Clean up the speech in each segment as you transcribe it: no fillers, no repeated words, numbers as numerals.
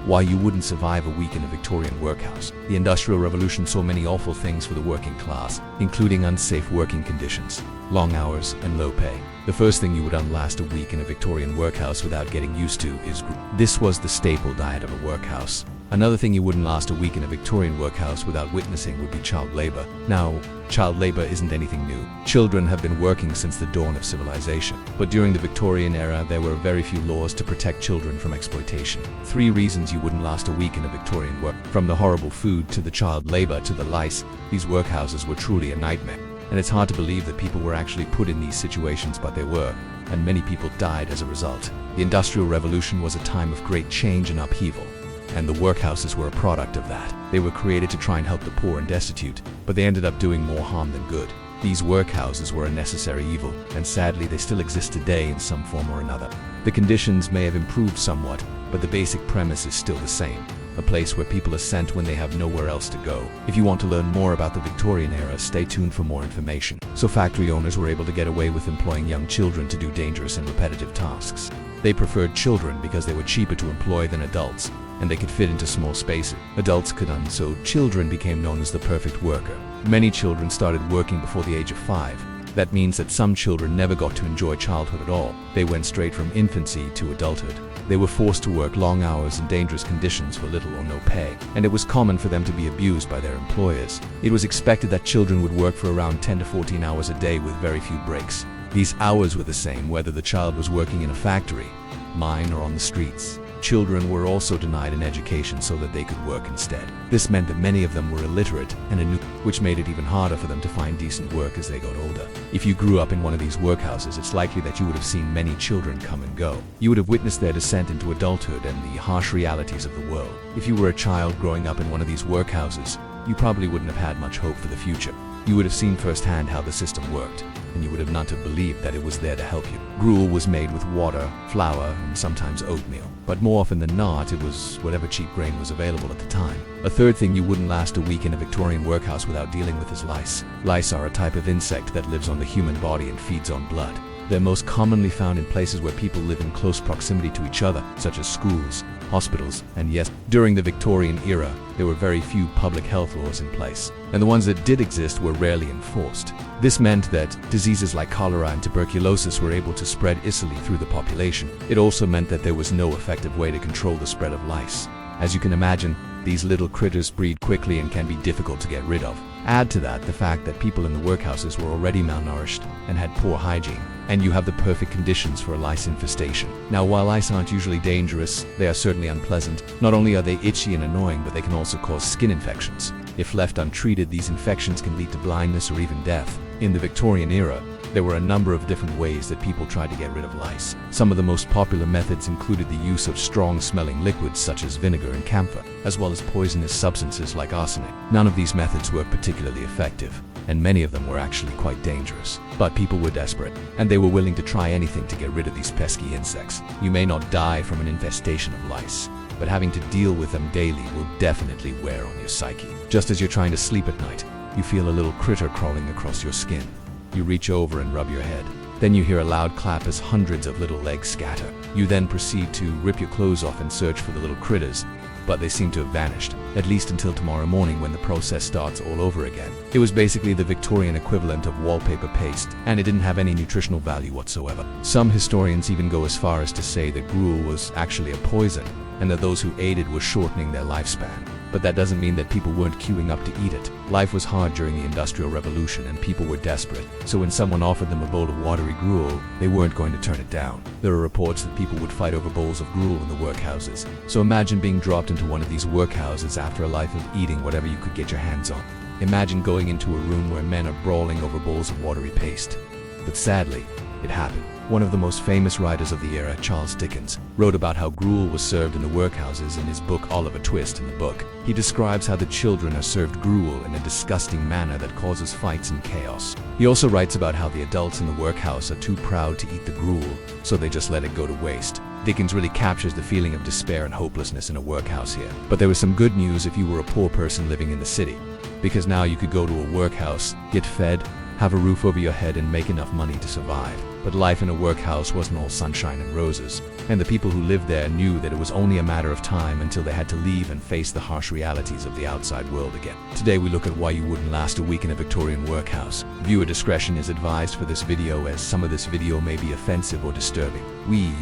Why you wouldn't survive a week in a Victorian workhouse. The Industrial Revolution saw many awful things for the working class, including unsafe working conditions, long hours, and low pay. The first thing you would last a week in a Victorian workhouse without getting used to is gruel. This was the staple diet of a workhouse. Another thing you wouldn't last a week in a Victorian workhouse without witnessing would be child labor. Now, child labor isn't anything new. Children have been working since the dawn of civilization. But during the Victorian era, there were very few laws to protect children from exploitation. 3 reasons you wouldn't last a week in a Victorian work. From the horrible food to the child labor to the lice, these workhouses were truly a nightmare. And it's hard to believe that people were actually put in these situations, but they were, and many people died as a result. The Industrial Revolution was a time of great change and upheaval, and the workhouses were a product of that. They were created to try and help the poor and destitute, but they ended up doing more harm than good. These workhouses were a necessary evil, and sadly they still exist today in some form or another. The conditions may have improved somewhat, but the basic premise is still the same. A place where people are sent when they have nowhere else to go. If you want to learn more about the Victorian era, stay tuned for more information. So factory owners were able to get away with employing young children to do dangerous and repetitive tasks. They preferred children because they were cheaper to employ than adults, and they could fit into small spaces. Adults couldn't, so children became known as the perfect worker. Many children started working before the age of 5. That means that some children never got to enjoy childhood at all. They went straight from infancy to adulthood. They were forced to work long hours in dangerous conditions for little or no pay, and it was common for them to be abused by their employers. It was expected that children would work for around 10 to 14 hours a day with very few breaks. These hours were the same whether the child was working in a factory, mine, or on the streets. Children were also denied an education so that they could work instead. This meant that many of them were illiterate and which made it even harder for them to find decent work as they got older. If you grew up in one of these workhouses, it's likely that you would have seen many children come and go. You would have witnessed their descent into adulthood and the harsh realities of the world. If you were a child growing up in one of these workhouses, you probably wouldn't have had much hope for the future. You would have seen firsthand how the system worked, and you would have not have believed that it was there to help you. Gruel was made with water, flour, and sometimes oatmeal. But more often than not, it was whatever cheap grain was available at the time. A third thing you wouldn't last a week in a Victorian workhouse without dealing with is lice. Lice are a type of insect that lives on the human body and feeds on blood. They're most commonly found in places where people live in close proximity to each other, such as schools, hospitals, and yes, during the Victorian era, there were very few public health laws in place, and the ones that did exist were rarely enforced. This meant that diseases like cholera and tuberculosis were able to spread easily through the population. It also meant that there was no effective way to control the spread of lice. As you can imagine, these little critters breed quickly and can be difficult to get rid of. Add to that the fact that people in the workhouses were already malnourished and had poor hygiene, and you have the perfect conditions for a lice infestation. Now, while lice aren't usually dangerous, they are certainly unpleasant. Not only are they itchy and annoying, but they can also cause skin infections. If left untreated, these infections can lead to blindness or even death. In the Victorian era, there were a number of different ways that people tried to get rid of lice. Some of the most popular methods included the use of strong-smelling liquids such as vinegar and camphor, as well as poisonous substances like arsenic. None of these methods were particularly effective, and many of them were actually quite dangerous. But people were desperate, and they were willing to try anything to get rid of these pesky insects. You may not die from an infestation of lice, but having to deal with them daily will definitely wear on your psyche. Just as you're trying to sleep at night, you feel a little critter crawling across your skin. You reach over and rub your head. Then you hear a loud clap as hundreds of little legs scatter. You then proceed to rip your clothes off and search for the little critters, but they seem to have vanished, at least until tomorrow morning when the process starts all over again. It was basically the Victorian equivalent of wallpaper paste, and it didn't have any nutritional value whatsoever. Some historians even go as far as to say that gruel was actually a poison, and that those who ate it were shortening their lifespan. But that doesn't mean that people weren't queuing up to eat it. Life was hard during the Industrial Revolution and people were desperate, so when someone offered them a bowl of watery gruel, they weren't going to turn it down. There are reports that people would fight over bowls of gruel in the workhouses, so imagine being dropped into one of these workhouses after a life of eating whatever you could get your hands on. Imagine going into a room where men are brawling over bowls of watery paste. But sadly, it happened. One of the most famous writers of the era, Charles Dickens, wrote about how gruel was served in the workhouses in his book Oliver Twist. In the book, he describes how the children are served gruel in a disgusting manner that causes fights and chaos. He also writes about how the adults in the workhouse are too proud to eat the gruel, so they just let it go to waste. Dickens really captures the feeling of despair and hopelessness in a workhouse here. But there was some good news if you were a poor person living in the city, because now you could go to a workhouse, get fed, have a roof over your head, and make enough money to survive. But life in a workhouse wasn't all sunshine and roses, and the people who lived there knew that it was only a matter of time until they had to leave and face the harsh realities of the outside world again. Today we look at why you wouldn't last a week in a Victorian workhouse. Viewer discretion is advised for this video, as some of this video may be offensive or disturbing. We,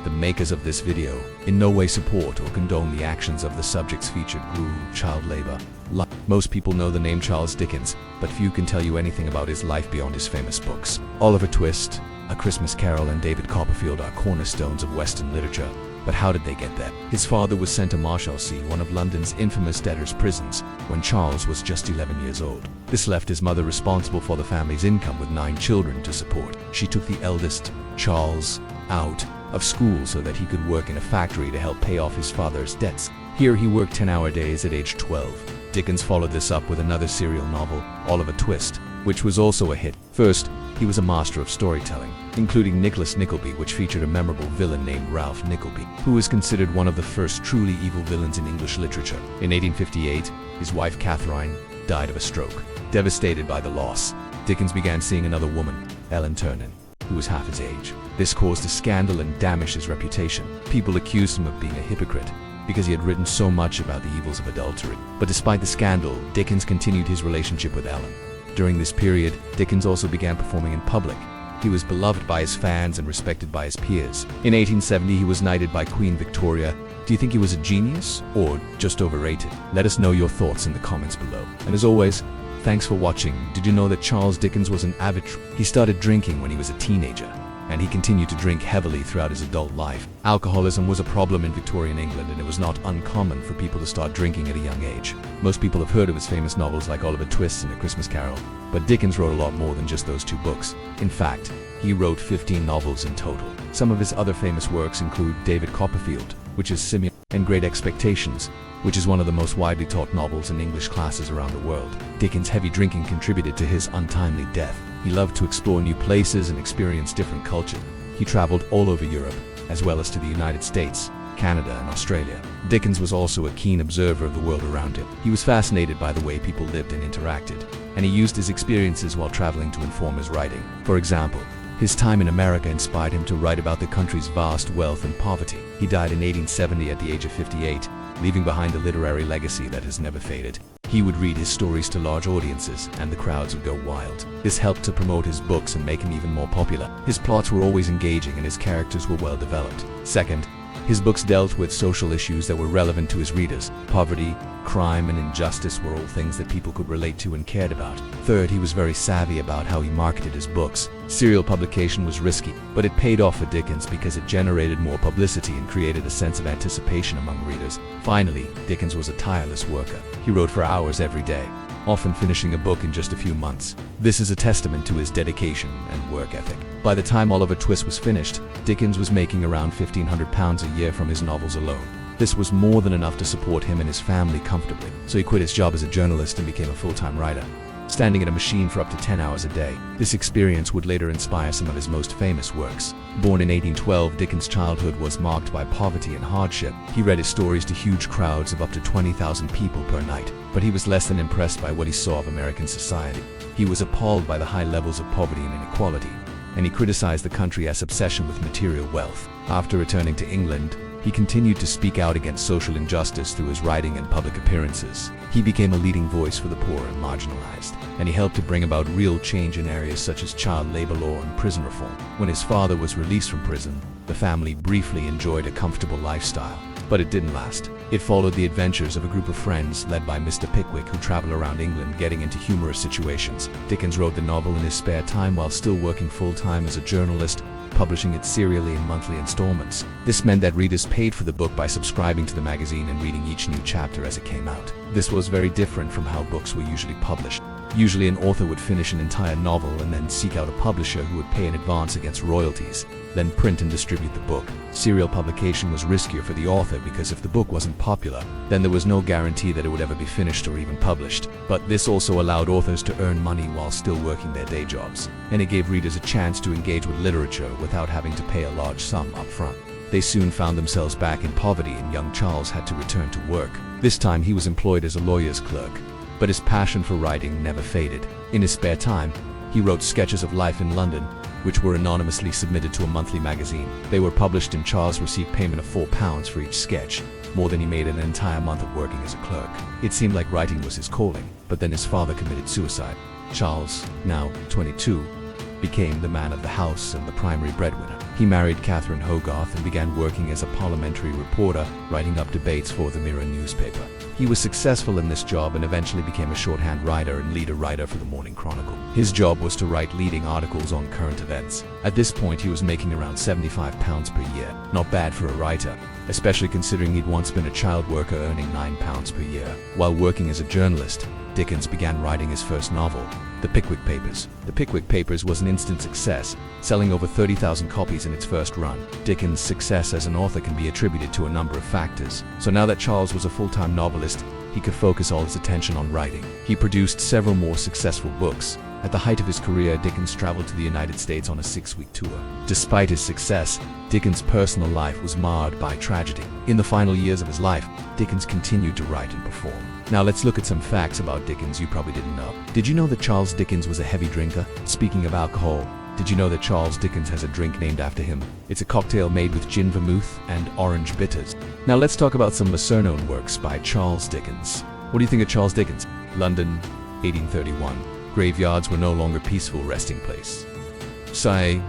the makers of this video, in no way support or condone the actions of the subjects featured: gruel, child labor. Most people know the name Charles Dickens, but few can tell you anything about his life beyond his famous books. Oliver Twist, A Christmas Carol, and David Copperfield are cornerstones of Western literature. But how did they get there? His father was sent to Marshalsea, one of London's infamous debtors' prisons, when Charles was just 11 years old. This left his mother responsible for the family's income, with 9 children to support. She took the eldest, Charles, out of school so that he could work in a factory to help pay off his father's debts. Here he worked 10-hour days at age 12. Dickens followed this up with another serial novel, Oliver Twist, which was also a hit. First, he was a master of storytelling, including Nicholas Nickleby, which featured a memorable villain named Ralph Nickleby, who was considered one of the first truly evil villains in English literature. In 1858, his wife Catherine died of a stroke. Devastated by the loss, Dickens began seeing another woman, Ellen Ternan, who was half his age. This caused a scandal and damaged his reputation. People accused him of being a hypocrite because he had written so much about the evils of adultery. But despite the scandal, Dickens continued his relationship with Ellen. During this period, Dickens also began performing in public. He was beloved by his fans and respected by his peers. In 1870, he was knighted by Queen Victoria. Do you think he was a genius or just overrated? Let us know your thoughts in the comments below. And as always, thanks for watching. Did you know that Charles Dickens was an avid He started drinking when he was a teenager, and he continued to drink heavily throughout his adult life. Alcoholism was a problem in Victorian England, and it was not uncommon for people to start drinking at a young age. Most people have heard of his famous novels like Oliver Twist and A Christmas Carol, but Dickens wrote a lot more than just those 2 books. In fact, he wrote 15 novels in total. Some of his other famous works include David Copperfield, which is Simeon, and Great Expectations, which is one of the most widely taught novels in English classes around the world. Dickens' heavy drinking contributed to his untimely death. He loved to explore new places and experience different cultures. He traveled all over Europe, as well as to the United States, Canada, and Australia. Dickens was also a keen observer of the world around him. He was fascinated by the way people lived and interacted, and he used his experiences while traveling to inform his writing. For example, his time in America inspired him to write about the country's vast wealth and poverty. He died in 1870 at the age of 58, leaving behind a literary legacy that has never faded. He would read his stories to large audiences, and the crowds would go wild. This helped to promote his books and make him even more popular. His plots were always engaging, and his characters were well developed. Second, his books dealt with social issues that were relevant to his readers. Poverty, crime, and injustice were all things that people could relate to and cared about. Third, he was very savvy about how he marketed his books. Serial publication was risky, but it paid off for Dickens because it generated more publicity and created a sense of anticipation among readers. Finally, Dickens was a tireless worker. He wrote for hours every day, often finishing a book in just a few months. This is a testament to his dedication and work ethic. By the time Oliver Twist was finished, Dickens was making around £1,500 a year from his novels alone. This was more than enough to support him and his family comfortably, so he quit his job as a journalist and became a full-time writer, standing at a machine for up to 10 hours a day. This experience would later inspire some of his most famous works. Born in 1812, Dickens' childhood was marked by poverty and hardship. He read his stories to huge crowds of up to 20,000 people per night, but he was less than impressed by what he saw of American society. He was appalled by the high levels of poverty and inequality, and he criticized the country's obsession with material wealth. After returning to England, he continued to speak out against social injustice through his writing and public appearances. He became a leading voice for the poor and marginalized, and he helped to bring about real change in areas such as child labor law and prison reform. When his father was released from prison, the family briefly enjoyed a comfortable lifestyle, but it didn't last. It followed the adventures of a group of friends led by Mr. Pickwick, who traveled around England getting into humorous situations. Dickens wrote the novel in his spare time while still working full-time as a journalist, publishing it serially in monthly installments. This meant that readers paid for the book by subscribing to the magazine and reading each new chapter as it came out. This was very different from how books were usually published. Usually an author would finish an entire novel and then seek out a publisher who would pay in advance against royalties, then print and distribute the book. Serial publication was riskier for the author because if the book wasn't popular, then there was no guarantee that it would ever be finished or even published. But this also allowed authors to earn money while still working their day jobs, and it gave readers a chance to engage with literature without having to pay a large sum up front. They soon found themselves back in poverty, and young Charles had to return to work. This time he was employed as a lawyer's clerk, but his passion for writing never faded. In his spare time, He wrote sketches of life in London, which were anonymously submitted to a monthly magazine. They were published, and Charles received payment of £4 for each sketch, more than he made in an entire month of working as a clerk. It seemed like writing was his calling, but then his father committed suicide. Charles, now 22, became the man of the house and the primary breadwinner. He married Catherine Hogarth and began working as a parliamentary reporter, writing up debates for the Mirror newspaper. He was successful in this job and eventually became a shorthand writer and leader writer for the Morning Chronicle. His job was to write leading articles on current events. At this point, he was making around £75 per year. Not bad for a writer, especially considering he'd once been a child worker earning £9 per year. While working as a journalist, Dickens began writing his first novel, The Pickwick Papers. The Pickwick Papers was an instant success, selling over 30,000 copies in its first run. Dickens' success as an author can be attributed to a number of factors. So now that Charles was a full-time novelist, he could focus all his attention on writing. He produced several more successful books. At the height of his career, Dickens traveled to the United States on a 6-week tour. Despite his success, Dickens' personal life was marred by tragedy. In the final years of his life, Dickens continued to write and perform. Now let's look at some facts about Dickens you probably didn't know. Did you know that Charles Dickens was a heavy drinker? Speaking of alcohol, did you know that Charles Dickens has a drink named after him? It's a cocktail made with gin vermouth and orange bitters. Now let's talk about some lesser-known works by Charles Dickens. What do you think of Charles Dickens? London, 1831. Graveyards were no longer peaceful resting place.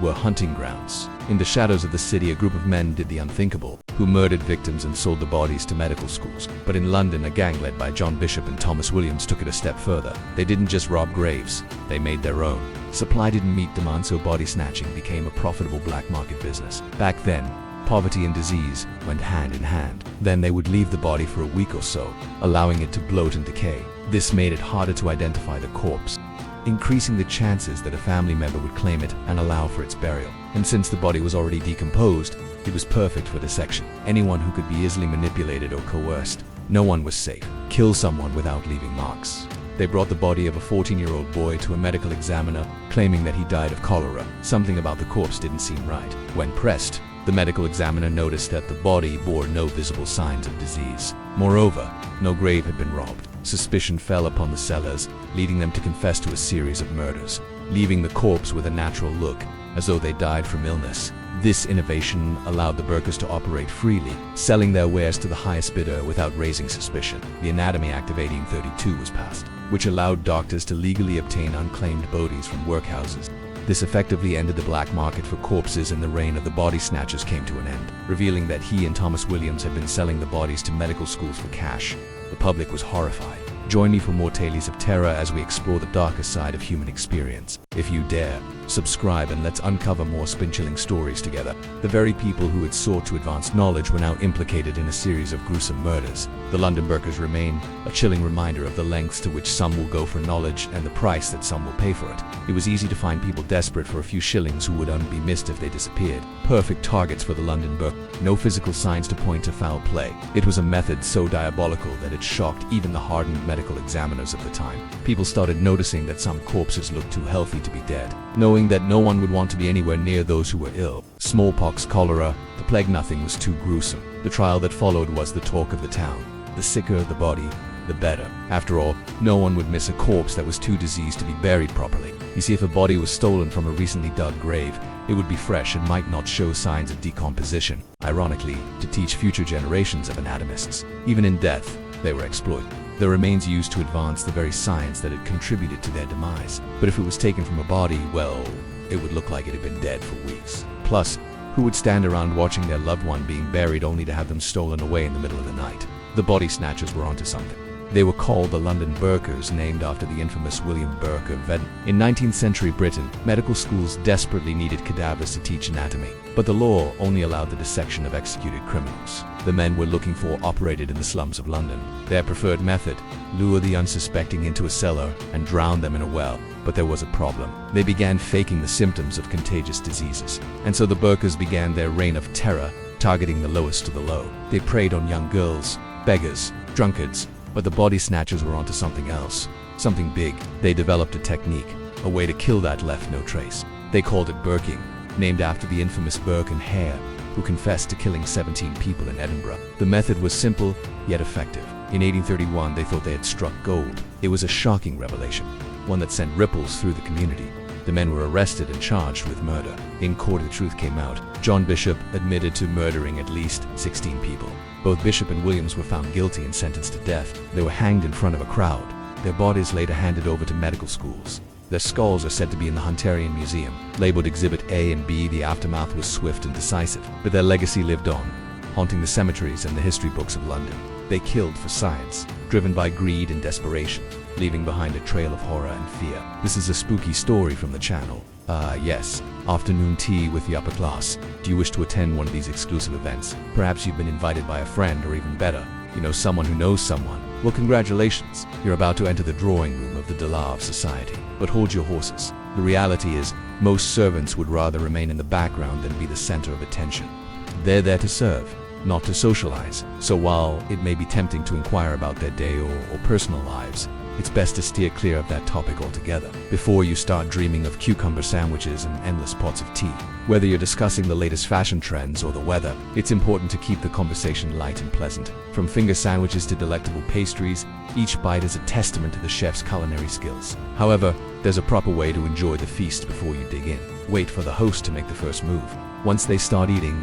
Were hunting grounds. In the shadows of the city, a group of men did the unthinkable, who murdered victims and sold the bodies to medical schools. But in London, a gang led by John Bishop and Thomas Williams took it a step further. They didn't just rob graves, they made their own. Supply didn't meet demand, so body snatching became a profitable black market business. Back then, poverty and disease went hand in hand. Then they would leave the body for a week or so, allowing it to bloat and decay. This made it harder to identify the corpse, increasing the chances that a family member would claim it and allow for its burial. And since the body was already decomposed, it was perfect for dissection. Anyone who could be easily manipulated or coerced. No one was safe. Kill someone without leaving marks. They brought the body of a 14-year-old boy to a medical examiner, claiming that he died of cholera. Something about the corpse didn't seem right. When pressed, the medical examiner noticed that the body bore no visible signs of disease. Moreover, no grave had been robbed. Suspicion fell upon the sellers, leading them to confess to a series of murders, leaving the corpse with a natural look, as though they died from illness. This innovation allowed the burkers to operate freely, selling their wares to the highest bidder without raising suspicion. The Anatomy Act of 1832 was passed, which allowed doctors to legally obtain unclaimed bodies from workhouses. This effectively ended the black market for corpses, and the reign of the body snatchers came to an end, revealing that he and Thomas Williams had been selling the bodies to medical schools for cash. The public was horrified. Join me for more tales of terror as we explore the darker side of human experience. If you dare, subscribe and let's uncover more spine-chilling stories together. The very people who had sought to advance knowledge were now implicated in a series of gruesome murders. The London burkers remain a chilling reminder of the lengths to which some will go for knowledge and the price that some will pay for it. It was easy to find people desperate for a few shillings who would only be missed if they disappeared. Perfect targets for the London burk. No physical signs to point to foul play. It was a method so diabolical that it shocked even the hardened medical examiners of the time. People started noticing that some corpses looked too healthy to be dead, knowing that no one would want to be anywhere near those who were ill. Smallpox, cholera, the plague, nothing was too gruesome. The trial that followed was the talk of the town. The sicker the body, the better. After all, no one would miss a corpse that was too diseased to be buried properly. You see, if a body was stolen from a recently dug grave, it would be fresh and might not show signs of decomposition. Ironically, to teach future generations of anatomists. Even in death, they were exploited. Their remains used to advance the very science that had contributed to their demise. But if it was taken from a body, well, it would look like it had been dead for weeks. Plus, who would stand around watching their loved one being buried only to have them stolen away in the middle of the night? The body snatchers were onto something. They were called the London Burkers, named after the infamous William Burke of Veden. In 19th century Britain, medical schools desperately needed cadavers to teach anatomy, but the law only allowed the dissection of executed criminals. The men we're looking for operated in the slums of London. Their preferred method: lure the unsuspecting into a cellar and drown them in a well. But there was a problem. They began faking the symptoms of contagious diseases. And so the Burkers began their reign of terror, targeting the lowest of the low. They preyed on young girls, beggars, drunkards. But the body snatchers were onto something else, something big. They developed a technique, a way to kill that left no trace. They called it burking, named after the infamous Burke and Hare, who confessed to killing 17 people in Edinburgh. The method was simple, yet effective. In 1831, they thought they had struck gold. It was a shocking revelation, one that sent ripples through the community. The men were arrested and charged with murder. In court, the truth came out. John Bishop admitted to murdering at least 16 people. Both Bishop and Williams were found guilty and sentenced to death. They were hanged in front of a crowd. Their bodies later handed over to medical schools. Their skulls are said to be in the Hunterian Museum. Labeled Exhibit A and B, the aftermath was swift and decisive. But their legacy lived on, haunting the cemeteries and the history books of London. They killed for science, driven by greed and desperation, leaving behind a trail of horror and fear. This is a spooky story from the channel. Yes, afternoon tea with the upper class. Do you wish to attend one of these exclusive events? Perhaps you've been invited by a friend, or even better, you know someone who knows someone. Well, congratulations. You're about to enter the drawing room of the Dala of society. But hold your horses. The reality is, most servants would rather remain in the background than be the center of attention. They're there to serve, not to socialize. So while it may be tempting to inquire about their day or personal lives, it's best to steer clear of that topic altogether before you start dreaming of cucumber sandwiches and endless pots of tea. Whether you're discussing the latest fashion trends or the weather, it's important to keep the conversation light and pleasant. From finger sandwiches to delectable pastries, each bite is a testament to the chef's culinary skills. However, there's a proper way to enjoy the feast before you dig in. Wait for the host to make the first move. Once they start eating,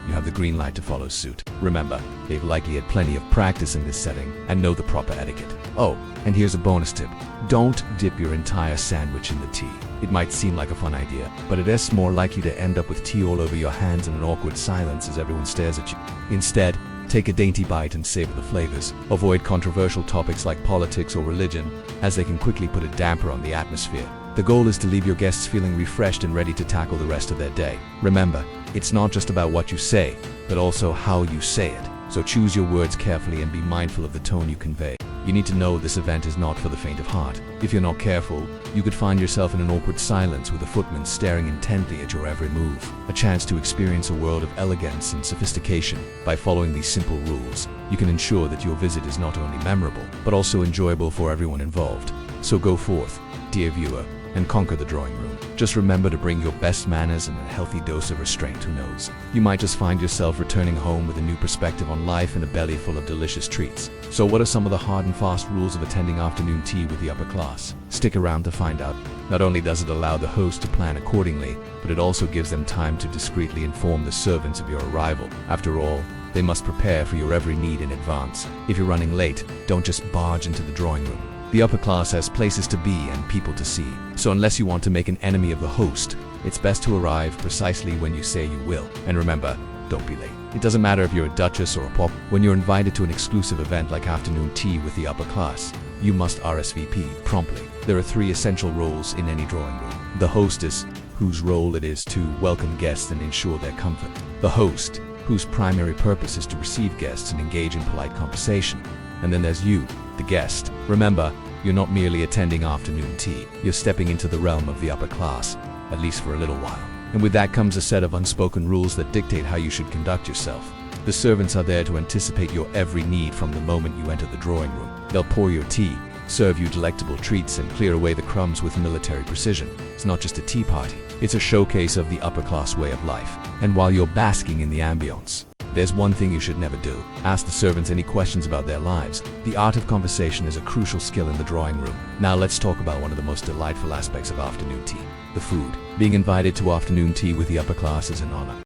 you have the green light to follow suit. Remember, they've likely had plenty of practice in this setting and know the proper etiquette. Oh, and here's a bonus tip. Don't dip your entire sandwich in the tea. It might seem like a fun idea, but it is more likely to end up with tea all over your hands and an awkward silence as everyone stares at you. Instead, take a dainty bite and savor the flavors. Avoid controversial topics like politics or religion, as they can quickly put a damper on the atmosphere. The goal is to leave your guests feeling refreshed and ready to tackle the rest of their day. Remember, it's not just about what you say, but also how you say it. So choose your words carefully and be mindful of the tone you convey. You need to know this event is not for the faint of heart. If you're not careful, you could find yourself in an awkward silence with a footman staring intently at your every move. A chance to experience a world of elegance and sophistication. By following these simple rules, you can ensure that your visit is not only memorable, but also enjoyable for everyone involved. So go forth, dear viewer, and conquer the drawing room. Just remember to bring your best manners and a healthy dose of restraint. Who knows? You might just find yourself returning home with a new perspective on life and a belly full of delicious treats. So what are some of the hard and fast rules of attending afternoon tea with the upper class? Stick around to find out. Not only does it allow the host to plan accordingly, but it also gives them time to discreetly inform the servants of your arrival. After all, they must prepare for your every need in advance. If you're running late, don't just barge into the drawing room. The upper class has places to be and people to see. So unless you want to make an enemy of the host, it's best to arrive precisely when you say you will. And remember, don't be late. It doesn't matter if you're a duchess or a pop. When you're invited to an exclusive event like afternoon tea with the upper class, you must RSVP promptly. There are 3 essential roles in any drawing room. The hostess, whose role it is to welcome guests and ensure their comfort. The host, whose primary purpose is to receive guests and engage in polite conversation. And then there's you, the guest. Remember, you're not merely attending afternoon tea. You're stepping into the realm of the upper class, at least for a little while. And with that comes a set of unspoken rules that dictate how you should conduct yourself. The servants are there to anticipate your every need from the moment you enter the drawing room. They'll pour your tea, serve you delectable treats, and clear away the crumbs with military precision. It's not just a tea party. It's a showcase of the upper class way of life. And while you're basking in the ambience, there's one thing you should never do. Ask the servants any questions about their lives. The art of conversation is a crucial skill in the drawing room. Now let's talk about one of the most delightful aspects of afternoon tea, the food. Being invited to afternoon tea with the upper class is an honor.